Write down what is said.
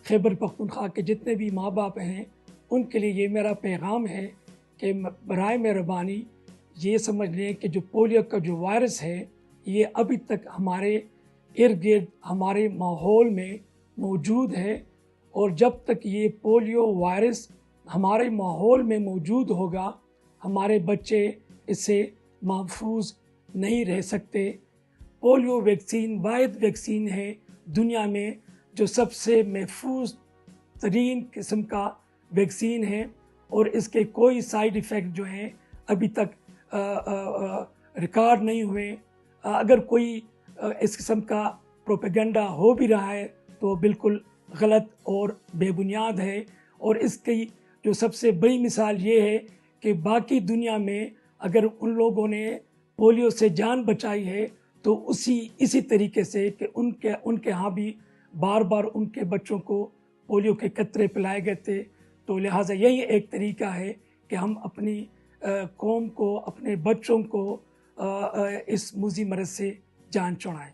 खैबर पख्तूनख्वा के जितने भी माँ बाप हैं उनके लिए ये मेरा पैगाम है कि बराए मेहरबानी ये समझ लें कि जो पोलियो का जो वायरस है ये अभी तक हमारे इर्द गिर्द हमारे माहौल में मौजूद है, और जब तक ये पोलियो वायरस हमारे माहौल में मौजूद होगा हमारे बच्चे इससे महफूज नहीं रह सकते। पोलियो वैक्सीन वाहिद वैक्सीन है दुनिया में जो सबसे महफूज तरीन किस्म का वैक्सीन है, और इसके कोई साइड इफ़ेक्ट जो हैं अभी तक रिकॉर्ड नहीं हुए। अगर कोई इस किस्म का प्रोपेगेंडा हो भी रहा है तो बिल्कुल गलत और बेबुनियाद है। और इसकी जो सबसे बड़ी मिसाल ये है कि बाकी दुनिया में अगर उन लोगों ने पोलियो से जान बचाई है तो इसी तरीके से कि उनके यहाँ भी बार बार उनके बच्चों को पोलियो के कतरे पिलाए गए थे। तो लिहाजा यही एक तरीका है कि हम अपनी कौम को, अपने बच्चों को इस मूजी मरज़ से जान छुड़ाएं।